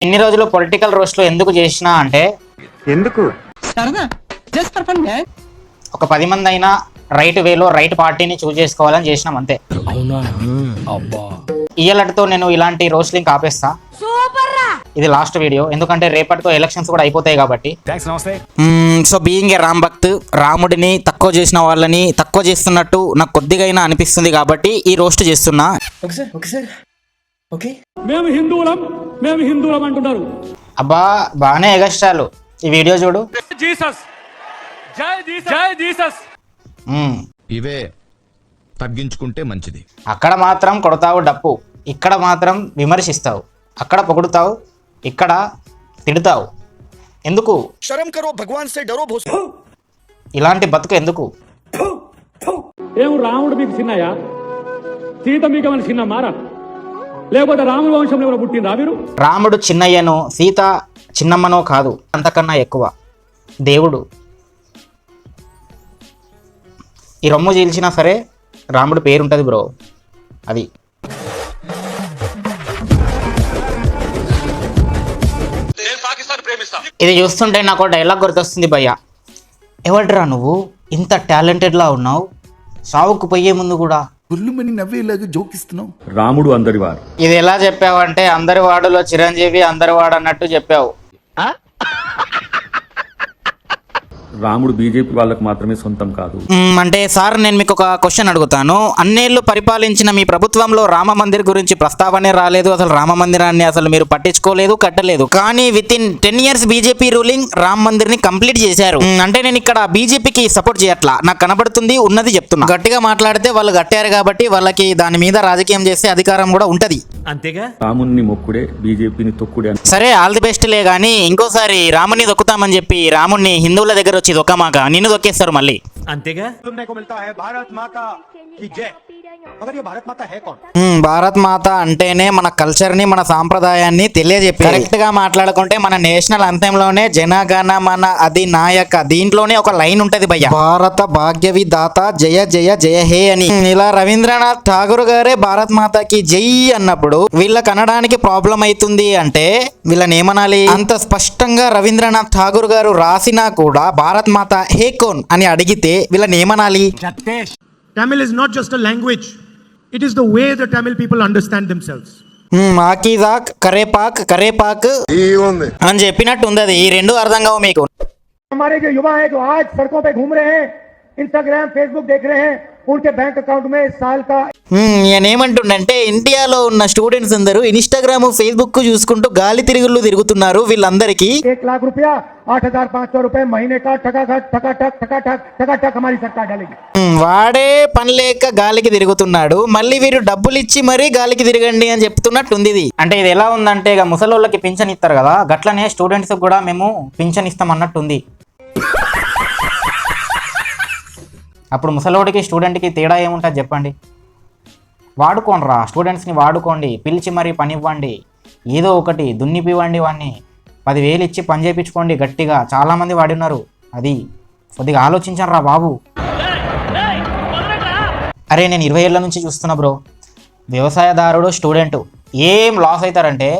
ఇన్ని రోజులు పొలిటికల్ రోస్ట్లో ఎందుకు చేసినా అంటే ఎందుకు ఒక 10 మంది అయినా రైట్ వేలో రైట్ పార్టీని చూస్ చేసుకోవాలని చేసినాం అంతే. ఇయ్యలతో నేను ఇలాంటి రోస్లింగ్ ఆపేస్తా. ఇది లాస్ట్ వీడియో, ఎందుకంటే రేపటితో ఎలక్షన్స్ కూడా అయిపోతాయి కాబట్టి. So being a Ram Bakht, రాముడిని తక్కువ చేసిన వాళ్ళని తక్కువ చేస్తున్నట్టు నాకు కొద్దిగా అయినా అనిపిస్తుంది కాబట్టి ఈ రోస్ట్ చేస్తున్నా. మేము హిందువులం అంటున్నారు. అబ్బా బాగానే ఎగస్ట్రాలు. ఈ వీడియో చూడు. జీసస్ జై జీసస్. ఇవే తగ్గించుకుంటే మంచిది. అక్కడ మాత్రం కొడతావు డప్పు, ఇక్కడ మాత్రం విమర్శిస్తావు. అక్కడ పొగుడుతావు, ఇక్కడ తిడతావు. ఎందుకు? శరం కరో భగవాన్ సే డరో భోస్. ఇలాంటి బతుకు ఎందుకు? ఏం రాముడు మీకు చిన్నయా? సీత మీకు ఏమైనా చిన్న మారా? లేకపోతే రాముడి వంశంలో ఎవరు పుట్టిందా మీరు? రాముడు చిన్నయ్యనో సీత చిన్నమ్మనో కాదు, అంతకన్నా ఎక్కువ దేవుడు. ఈ రొమ్ము చీల్చినా సరే రాముడు పేరుంటుంది బ్రో. అది ఇది చూస్తుంటే నాకు డైలాగ్ గుర్తొస్తుంది భయ్య. ఎవడ్రా నువ్వు ఇంత టాలెంటెడ్లా ఉన్నావు, సావుకు పోయే ముందు కూడా గుల్లుమని నవ్వేలాగా జోకిస్తున్నావు. రాముడు అందరివాడు. ఇది ఎలా చెప్పావంటే అందరి వాడులో చిరంజీవి అందరి వాడు అన్నట్టు చెప్పావు. రాముడు బీజేపీ వాళ్ళకు మాత్రమే సొంతం కాదు. అంటే సార్ నేను మీకు ఒక క్వశ్చన్ అడుగుతాను. అన్నేళ్లు పరిపాలించిన మీ ప్రభుత్వంలో రామ మందిర్ గురించి ప్రస్తావనే రాలేదు. అసలు రామ మందిరాన్ని అసలు మీరు పట్టించుకోలేదు, కట్టలేదు. కానీ with in 10 years BJP ruling Rama Mandir ని కంప్లీట్ చేశారు. అంటే నేను ఇక్కడ బీజేపీకి సపోర్ట్ చేయట్లా, నాకు కనబడుతుంది ఉన్నది చెప్తున్నా. గట్టిగా మాట్లాడితే వాళ్ళు కట్టారు కాబట్టి వాళ్ళకి దాని మీద రాజకీయం చేసే అధికారం కూడా ఉంటది. అంతేగా. రాముని మొక్కుడే బీజేపీని తొక్కుడే. సరే ఆల్ ది బెస్ట్ లే గానీ ఇంకోసారి రాముని దొక్కుతామని చెప్పి రాముని హిందువుల దగ్గర వచ్చి దొక్కమాక, నిన్ను దొక్కేస్తారు మళ్ళీ. అంతేగా. భారత్ మాత అంటేనే మన కల్చర్ ని మన సాంప్రదాయాన్ని తెలియజెప్పి కరెక్ట్ గా మాట్లాడుకుంటే మన నేషనల్ అంతెంలోనే జనగణ మన అధినాయక దీంట్లోనే ఒక లైన్ ఉంటది భయ్య, భారత భాగ్య విధాత జయ జయ జయ హే అని. ఇలా రవీంద్రనాథ్ ఠాగూర్ గారే భారత్ మాతకి జై అన్నప్పుడు వీళ్ళకి అనడానికి ప్రాబ్లం అవుతుంది అంటే వీళ్ళని ఏమనాలి? అంత స్పష్టంగా రవీంద్రనాథ్ ఠాగూర్ గారు రాసినా కూడా భారత్ మాత హే కోన్ అని అడిగితే వీళ్ళని ఏమనాలి? Tamil is not just a language, it is the way the Tamil people understand themselves. ఆకీదాక్ కరేపాక్ కరేపాక్ అని చెప్పినట్టు ఉంది. అది ఈ రెండు అర్థం కావు మీకు. हमारे जो युवा हैं जो आज सड़कों पे घूम रहे हैं, इंस्टाग्राम फेसबुक देख रहे हैं, उनके बैंक अकाउंट में इस साल का నేనేమంటుండంటే ఇండియాలో ఉన్న స్టూడెంట్స్ అందరూ ఇన్స్టాగ్రామ్ ఫేస్బుక్ చూసుకుంటూ గాలి తిరుగుళ్ళు తిరుగుతున్నారు. వీళ్ళందరికీ 1 लाख रुपया 8,500 रुपए महीने का ठका हमारी सरकार डालेगी. వాడే పని లేక గాలికి తిరుగుతున్నాడు, మళ్ళీ వీరు డబ్బులు ఇచ్చి మరీ గాలికి తిరగండి అని చెప్తున్నట్టుంది ఇది. అంటే ఇది ఎలా ఉందంటే ఇక ముసలోళ్ళకి పింఛన్ ఇస్తారు కదా, గట్లనే స్టూడెంట్స్ కూడా మేము పింఛన్ ఇస్తాం అన్నట్టుంది. అప్పుడు ముసలోడికి స్టూడెంట్కి తేడా ఏముంటుంది చెప్పండి? వాడుకోండి రా, స్టూడెంట్స్ని వాడుకోండి, పిలిచి మరీ పని ఇవ్వండి, ఏదో ఒకటి దున్నిపివ్వండి, వాడిని 10,000 ఇచ్చి పని చేయించుకోండి గట్టిగా. చాలామంది వాడిన్నారు. అది కొద్దిగా ఆలోచించండి రా బాబు. అరే నేను 20 ఏళ్ళ నుంచి చూస్తున్నా బ్రో, వ్యవసాయదారుడు స్టూడెంట్ ఏం లాస్ అవుతారంటే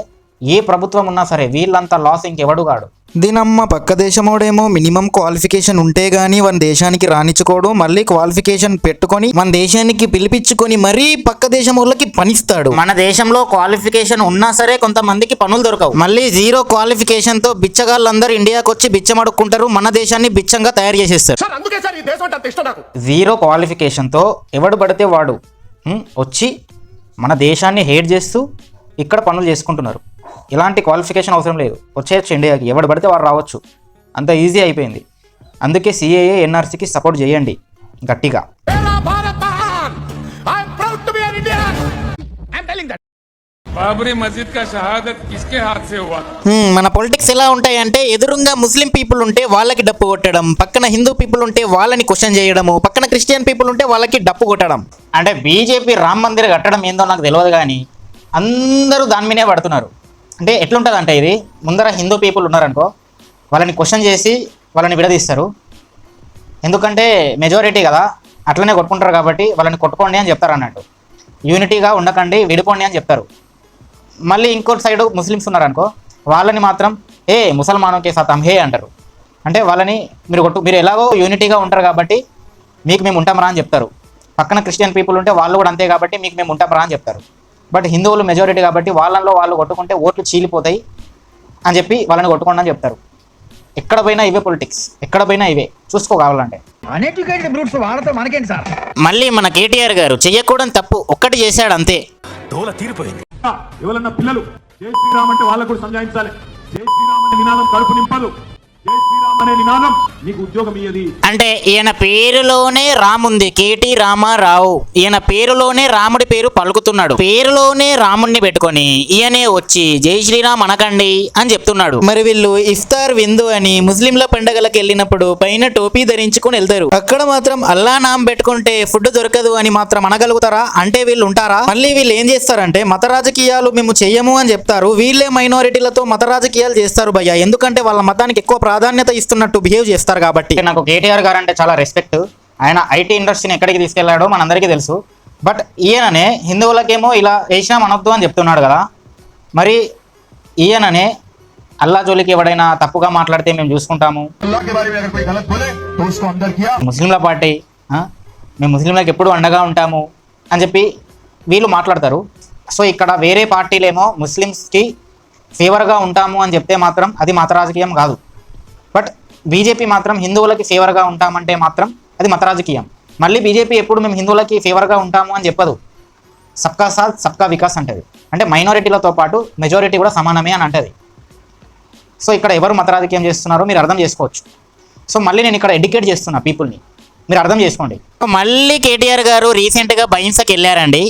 ఏ ప్రభుత్వం ఉన్నా సరే వీళ్ళంతా లాస్ ఇంకెవడు కాడు. దీనమ్మ పక్క దేశమోడేమో మినిమం క్వాలిఫికేషన్ ఉంటే గానీ మన దేశానికి రానిచ్చుకోడు, మళ్ళీ క్వాలిఫికేషన్ పెట్టుకొని మన దేశానికి పిలిపించుకొని మరీ పక్క దేశం వాళ్ళకి పనిస్తాడు. మన దేశంలో క్వాలిఫికేషన్ ఉన్నా సరే కొంతమందికి పనులు దొరకవు. మళ్ళీ 0 క్వాలిఫికేషన్ తో బిచ్చగాళ్ళందరూ ఇండియాకి వచ్చి బిచ్చం అడుక్కుంటారు, మన దేశాన్ని బిచ్చంగా తయారు చేసేస్తారు. 0 క్వాలిఫికేషన్ తో ఎవడు పడితే వాడు వచ్చి మన దేశాన్ని హేట్ చేస్తూ ఇక్కడ పనులు చేసుకుంటున్నారు. ఇలాంటి క్వాలిఫికేషన్ అవసరం లేదు, వచ్చేయచ్చు ఇండియాకి, ఎవడు పడితే వాడు రావచ్చు, అంత ఈజీ అయిపోయింది. అందుకే సిఏఏ ఎన్ఆర్సీకి సపోర్ట్ చేయండి గట్టిగా. బాబరీ మస్జిద్ కా షహాదత్ కిస్కే హాత్ సే హువా? మన పొలిటిక్స్ ఎలా ఉంటాయంటే ఎదురుగా ముస్లిం పీపుల్ ఉంటే వాళ్ళకి డప్పు కొట్టడం, పక్కన హిందూ పీపుల్ ఉంటే వాళ్ళని క్వశ్చన్ చేయడము, పక్కన క్రిస్టియన్ పీపుల్ ఉంటే వాళ్ళకి డప్పు కొట్టడం. అంటే బీజేపీ రామ్ మందిర్ కట్టడం ఏందో నాకు తెలియదు కానీ అందరూ దాని మీదే పడుతున్నారు. అంటే ఎట్లుంటుంది అంటే ఇది, ముందర హిందూ పీపుల్ ఉన్నారనుకో వాళ్ళని క్వశ్చన్ చేసి వాళ్ళని విడదీస్తారు. ఎందుకంటే మెజారిటీ కదా, అట్లనే కొట్టుకుంటారు కాబట్టి వాళ్ళని కొట్టుకోండి అని చెప్తారు అన్నట్టు. యూనిటీగా ఉండకండి, విడిపోండి అని చెప్తారు. మళ్ళీ ఇంకో సైడ్ ముస్లిమ్స్ ఉన్నారనుకో వాళ్ళని మాత్రం ఏ ముసల్మానోకే సతాం హే అంటారు. అంటే వాళ్ళని మీరు ఎలాగో యూనిటీగా ఉంటారు కాబట్టి మీకు మేము ఉంటామరా అని చెప్తారు. పక్కన క్రిస్టియన్ పీపుల్ ఉంటే వాళ్ళు కూడా అంతే కాబట్టి మీకు మేము ఉంటామరా అని చెప్తారు. బట్ హిందువులు మెజారిటీ కాబట్టి వాళ్ళలో వాళ్ళు కొట్టుకుంటే ఓట్లు చీలిపోతాయి అని చెప్పి వాళ్ళని కొట్టుకోండి అని చెప్తారు. ఎక్కడ పోయినా ఇవే పొలిటిక్స్, ఎక్కడ పోయినా ఇవే చూసుకోవాలంటే. మళ్ళీ మన కేటీఆర్ గారు చెయ్యకూడని తప్పు ఒక్కటి చేశాడు అంతే. ఎవరన్నా పిల్లలు జై శ్రీరామ్ అంటే వాళ్ళకు కూడా సంజాయించాలి. జై శ్రీరామ్ అనే నినాదం కడుపు నింపదు. జై శ్రీరామ్ అనే నినాదం నీకు ఉద్యోగం ఇయ్యది. అంటే ఈయన పేరులోనే రాముంది, కేటీ రామారావు. ఈయన పేరులోనే రాముడి పేరు పలుకుతున్నాడు. పేరులోనే రాముడిని పెట్టుకొని ఈయనే వచ్చి జై శ్రీరామ్ అనకండి అని చెప్తున్నాడు. మరి వీళ్ళు ఇఫ్తార్ విందు అని ముస్లింల పండగలకు వెళ్ళినప్పుడు పైన టోపీ ధరించుకొని వెళ్తారు. అక్కడ మాత్రం అల్లా నామ్ పెట్టుకుంటే ఫుడ్ దొరకదు అని మాత్రం అనగలుగుతారా? అంటే వీళ్ళు ఉంటారా? మళ్ళీ వీళ్ళు ఏం చేస్తారంటే మత రాజకీయాలు మేము చెయ్యము అని చెప్తారు. వీళ్ళే మైనారిటీలతో మత రాజకీయాలు చేస్తారు భయ్య. ఎందుకంటే వాళ్ళ మతానికి ఎక్కువ ప్రాధాన్యత ఇస్తున్నట్టు బిహేవ్ చేస్తారు కాబట్టి. నాకు కేటీఆర్ గారు అంటే చాలా రెస్పెక్ట్. ఆయన ఐటీ ఇండస్ట్రీని ఎక్కడికి తీసుకెళ్లాడో మనందరికీ తెలుసు. బట్ ఈయననే హిందువులకేమో ఇలా వేసినా అనొద్దు అని చెప్తున్నాడు కదా. మరి ఈయననే అల్లా జోలికి ఎవడైనా తప్పుగా మాట్లాడితే మేము చూసుకుంటాము, ముస్లింల పార్టీ మేము ముస్లింలకు ఎప్పుడు అండగా ఉంటాము అని చెప్పి వీళ్ళు మాట్లాడతారు. సో ఇక్కడ వేరే పార్టీలేమో ముస్లిమ్స్కి ఫేవర్గా ఉంటాము అని చెప్తే మాత్రం అది మత రాజకీయం కాదు. బట్ బీజేపీ మాత్రం హిందువులకి ఫేవర్గా ఉంటామంటే మాత్రం అది మత రాజకీయం. మళ్ళీ బీజేపీ ఎప్పుడు మేము హిందువులకి ఫేవర్గా ఉంటాము అని చెప్పదు. సబ్కా సాత్ సబ్కా వికాస్ అంటది. అంటే మైనారిటీలతో పాటు మెజారిటీ కూడా సమానమే అని అంటది. సో ఇక్కడ ఎవరు మత రాజకీయం చేస్తున్నారో మీరు అర్థం చేసుకోవచ్చు. సో మళ్ళీ నేను ఇక్కడ ఎడ్యుకేట్ చేస్తున్నా పీపుల్ని, మీరు అర్థం చేసుకోండి. మళ్ళీ కేటీఆర్ గారు రీసెంట్గా బైన్సకి వెళ్ళారండి.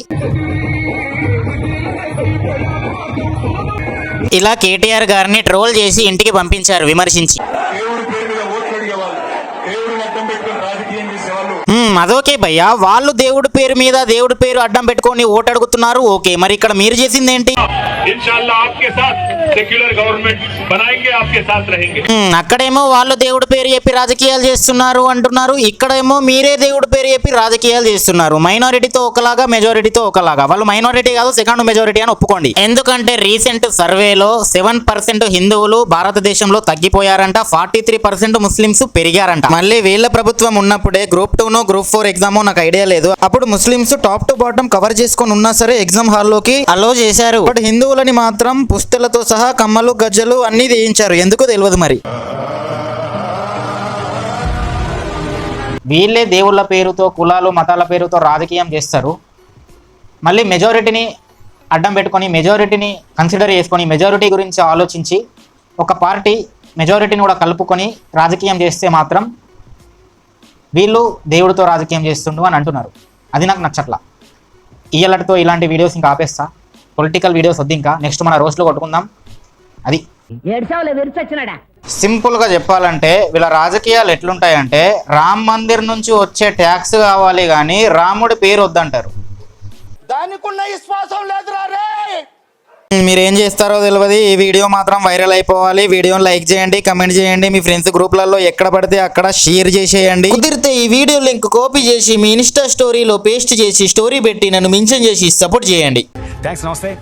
ఇలా కేటీఆర్ గారిని ట్రోల్ చేసి ఇంటికి పంపించారు విమర్శించి. అదోకే భయ్య, వాళ్ళు దేవుడి పేరు మీద దేవుడి పేరు అడ్డం పెట్టుకొని ఓటు అడుగుతున్నారు. ఓకే, మరి ఇక్కడ మీరు చేసింది ఏంటి? అక్కడేమో వాళ్ళు దేవుడి పేరు చెప్పి రాజకీయాలు చేస్తున్నారు అంటున్నారు, ఇక్కడేమో మీరే దేవుడి పేరు చెప్పి రాజకీయాలు చేస్తున్నారు. మైనారిటీతో ఒకలాగా మెజారిటీతో ఒకలాగా. వాళ్ళు మైనారిటీ కాదు, సెకండ్ మెజారిటీ అని ఒప్పుకోండి. ఎందుకంటే రీసెంట్ సర్వేలో 7% హిందువులు భారతదేశంలో తగ్గిపోయారంట, 43% ముస్లిమ్స్ పెరిగారంట. మళ్ళీ వీళ్ళ ప్రభుత్వం ఉన్నప్పుడే గ్రూప్ 2నో గ్రూప్ 4 ఎగ్జామో నాకు ఐడియా లేదు, అప్పుడు Muslims top to bottom cover చేసుకొని ఉన్నా సరే ఎగ్జామ్ హాల్లోకి అలో చేశారు. బట్ హిందువులని మాత్రం పుస్తలతో సహా కమ్మలు గజ్జలు అన్ని వేయించారు. ఎందుకో తెలియదు. మరి వీళ్ళే దేవుళ్ళ పేరుతో కులాలు మతాల పేరుతో రాజకీయం చేస్తారు. మళ్ళీ మెజారిటీని అడ్డం పెట్టుకొని మెజారిటీని కన్సిడర్ చేసుకొని మెజారిటీ గురించి ఆలోచించి ఒక పార్టీ మెజారిటీని కూడా కలుపుకొని రాజకీయం చేస్తే మాత్రం వీళ్ళు దేవుడితో రాజకీయం చేస్తుండు అని అంటున్నారు. అది నాకు నచ్చట్లా. ఇయ్యలటితో ఇలాంటి వీడియోస్ ఇంకా ఆపేస్తా. పొలిటికల్ వీడియోస్ వద్దు, ఇంకా నెక్స్ట్ మన రోస్ట్లో కొట్టుకుందాం. అది సింపుల్గా చెప్పాలంటే వీళ్ళ రాజకీయాలు ఎట్లుంటాయంటే రామ్ మందిర్ నుంచి వచ్చే ట్యాక్స్ కావాలి కానీ రాముడి పేరు వద్దంటారు. దానికున్న విశ్వాసం లేదురా రే. మీరేం చేస్తారో తెలియదు. ఈ వీడియో మాత్రం వైరల్ అయిపోవాలి. వీడియోని లైక్ చేయండి, కమెంట్ చేయండి, మీ ఫ్రెండ్స్ గ్రూప్లలో ఎక్కడ పడితే అక్కడ షేర్ చేసేయండి. కుదిరితే ఈ వీడియో లింక్ కాపీ చేసి మీ ఇన్స్టా స్టోరీలో పేస్ట్ చేసి స్టోరీ పెట్టి నన్ను మెన్షన్ చేసి సపోర్ట్ చేయండి. థాంక్స్, నమస్తే.